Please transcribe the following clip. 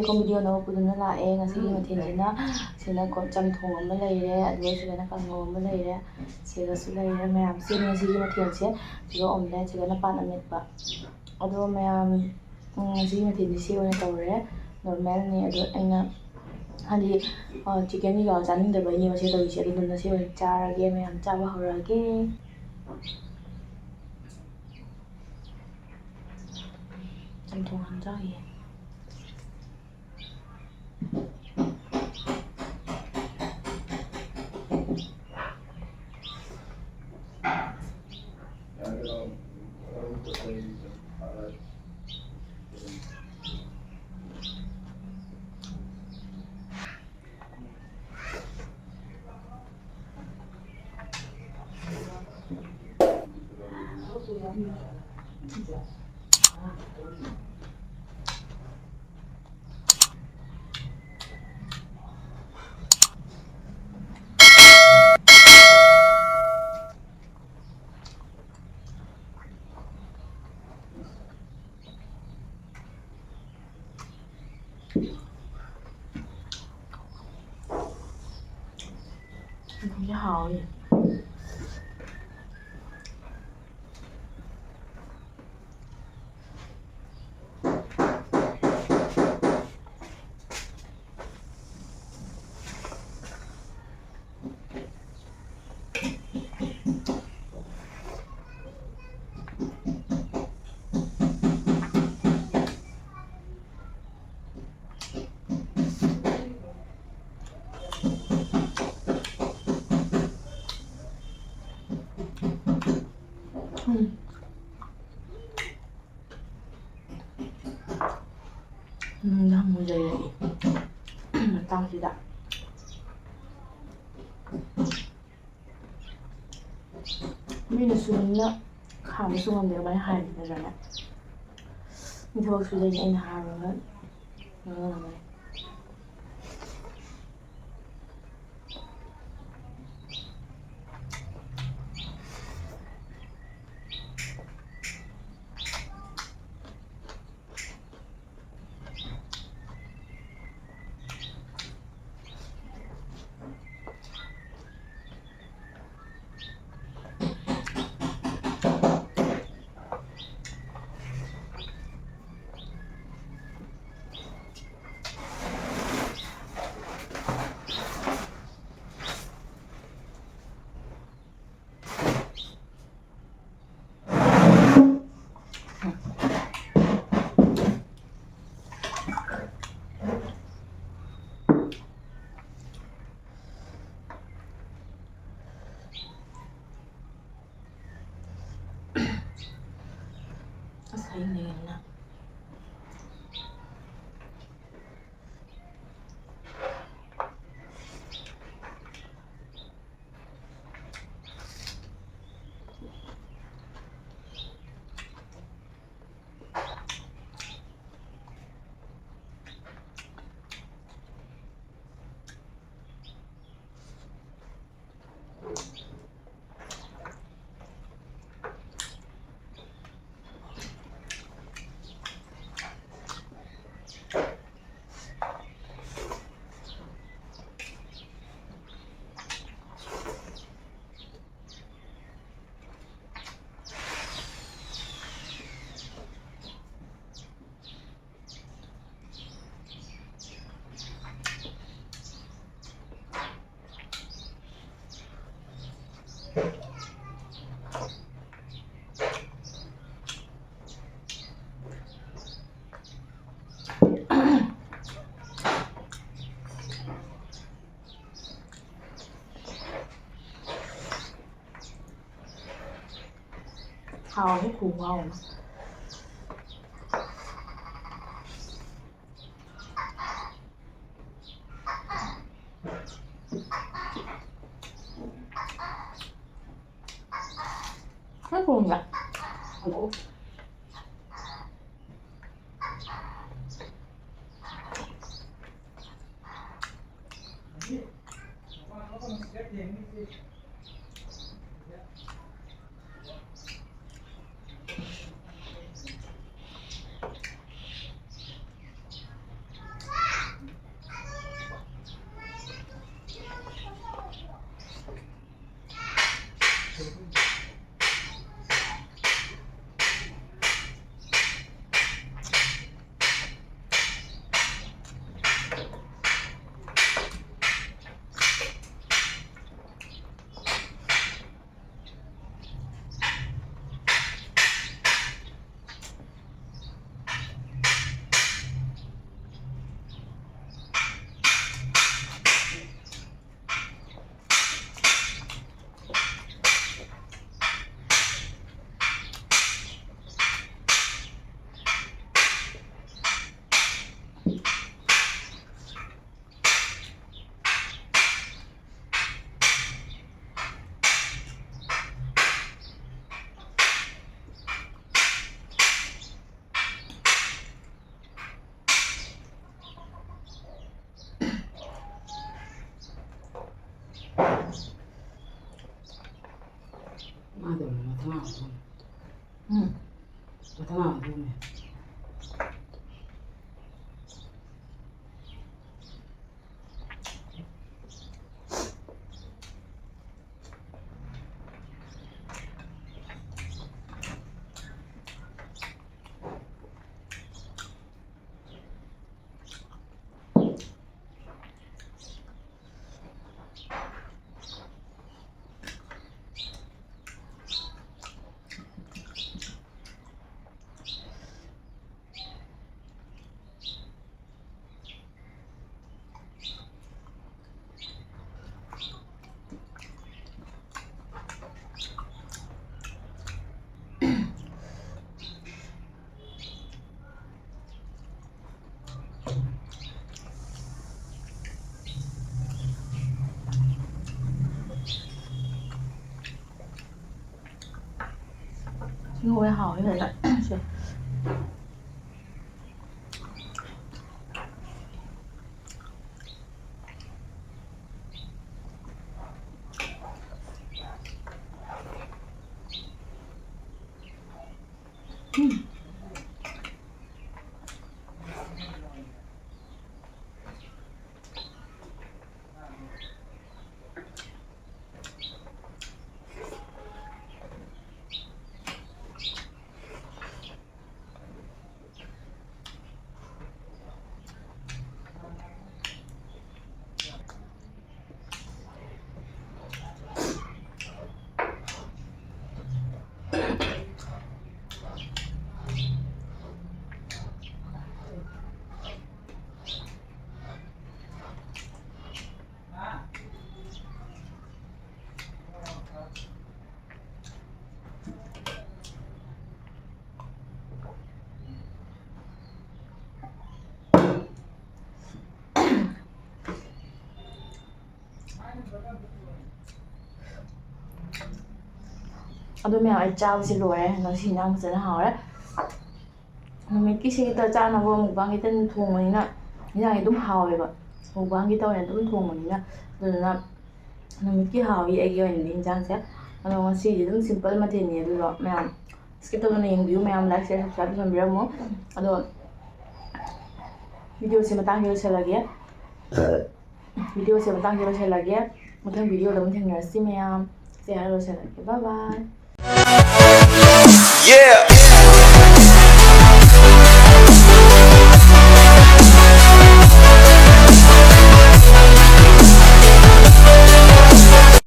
ꯉꯁꯤꯗꯤꯀꯣ video ꯑꯅꯧꯕ ꯄꯨꯗꯨꯅ ꯂꯥꯛꯑꯦ. ꯉꯁꯤꯒꯤ ꯃꯊꯦꯜꯁꯤꯅ ꯁꯤꯗꯀꯣ ꯆꯝꯊꯣꯡ ꯑꯃ ꯂꯩꯔꯦ, ꯑꯗꯨꯒ ꯁꯤꯗꯅ ꯀꯥꯡꯍꯧ ꯑꯃ ꯂꯩꯔꯦ, ꯁꯤꯗꯁꯨ ꯂꯩꯔꯦ ꯃꯌꯥꯝ. ꯁꯤꯅꯤ ꯉꯁꯤꯒꯤ ꯃꯊꯦꯜꯁꯦ. ꯁꯤꯒ ꯑꯣꯝꯂꯦꯠ, ꯁꯤꯒꯅ ꯄꯥꯟ ꯑꯃꯦꯠꯄ. ꯑꯗꯣ ꯃꯌꯥꯝ ꯉꯁꯤꯒꯤ ꯃꯊꯦꯜꯁꯦ ꯁꯤ ꯑꯣꯏꯅ ꯇꯧꯔꯦ. ꯅꯣꯔꯃꯦꯜꯅꯤ. ꯑꯗꯣ ꯑꯩꯅ ꯍꯥꯏꯗꯤ ꯆꯤꯛꯀꯟ ꯀꯩꯀꯥ ꯆꯥꯅꯤꯡꯗꯕꯩꯅꯦꯕ ꯁꯤ ꯇꯧꯔꯤꯁꯦ. ꯑꯗꯨꯗꯨꯅ ꯁꯤ ꯑꯣꯏꯅ ꯆꯥꯔꯒꯦ. ꯃꯌꯥꯝ ꯆꯥꯕ ꯍꯧꯔꯛꯑꯒꯦ. ꯆꯝꯊꯣꯡ ꯍꯥꯟꯅ ꯆꯥꯈꯤꯒꯦ. ꯆꯝꯊꯣꯡꯁꯦ ꯍꯥꯎꯋꯦ. ꯅꯨꯡꯗꯥꯡ ꯃꯨꯟꯖꯔꯛꯏ ꯃꯇꯥꯡꯁꯤꯗ. ꯃꯤꯅ ꯁꯨꯅꯤꯅ ꯈꯥꯡꯕꯁꯨ ꯉꯝꯗꯦ ꯀꯃꯥꯏꯅ ꯍꯥꯏꯔꯤ ꯅꯠꯇ꯭ꯔꯅꯦ? ꯃꯤ ꯊꯕꯛ ꯁꯨꯗꯣꯏꯅꯤ, ꯑꯩꯅ ꯍꯥꯏꯔꯨꯔꯒ ꯉꯝꯒꯅꯤ. hingga hào hết củ hào hết củ nhỉ. Tamam bu ne? nhưng mà hỏi cái này lại ꯑꯗꯨ ꯃꯌꯥꯝ ꯑꯩ ꯆꯥꯕꯁꯤ ꯂꯣꯏꯔꯦ ꯉꯁꯤ ꯏꯟꯖꯥꯡ ꯐꯖꯅ ꯍꯥꯎꯔꯦ ꯅꯨꯃꯤꯠꯀꯤꯁꯤ ꯈꯤꯇ ꯆꯥꯅꯕ ꯃꯨꯛꯕꯥꯡ ꯈꯤꯇ ꯊꯣꯡꯕꯅꯤꯅ ꯏꯟꯖꯥꯡꯁꯤ ꯑꯗꯨꯝ ꯍꯥꯎꯋꯦꯕ ꯃꯨꯛꯕꯥꯡꯒꯤ ꯇꯧꯔꯦꯅ ꯑꯗꯨꯝ ꯊꯣꯡꯕꯅꯤꯅ ꯑꯗꯨꯗꯨꯅ ꯅꯨꯃꯤꯠꯀꯤ ꯍꯥꯎꯋꯤ ꯑꯩꯒꯤ ꯑꯣꯏꯅꯗꯤ ꯏꯟꯖꯥꯡꯁꯦ ꯑꯗꯣ ꯉꯁꯤꯗꯤ ꯑꯗꯨꯝ ꯁꯤꯝꯄꯜ ꯃꯊꯦꯜꯅꯤ ꯑꯗꯨꯗꯣ ꯃꯌꯥꯝ ꯁ꯭ꯀꯤꯞ ꯇꯧꯗꯅ ꯌꯦꯡꯕꯤꯌꯨ ꯃꯌꯥꯝ ꯂꯥꯏꯛ ꯁꯤꯌꯔ ꯁꯕꯁꯀ꯭ꯔꯥꯏꯕ ꯇꯧꯁꯟꯕꯤꯔꯝꯃꯨ ꯑꯗꯣ ꯚꯤꯗꯤꯑꯣꯁꯤ ꯃꯇꯥꯡꯁꯤ ꯂꯣꯏꯁꯤꯜꯂꯒꯦ ꯃꯊꯪ ꯚꯤꯗꯤꯑꯣꯗ ꯑꯃꯨꯛ ꯊꯦꯡꯅꯔꯁꯤ ꯃꯌꯥꯝ ꯁꯤ ꯍꯥꯏꯔ ꯂꯣꯏꯁꯤꯜꯂꯒꯦ ꯕꯥꯏ ꯕꯥꯏ Yeah.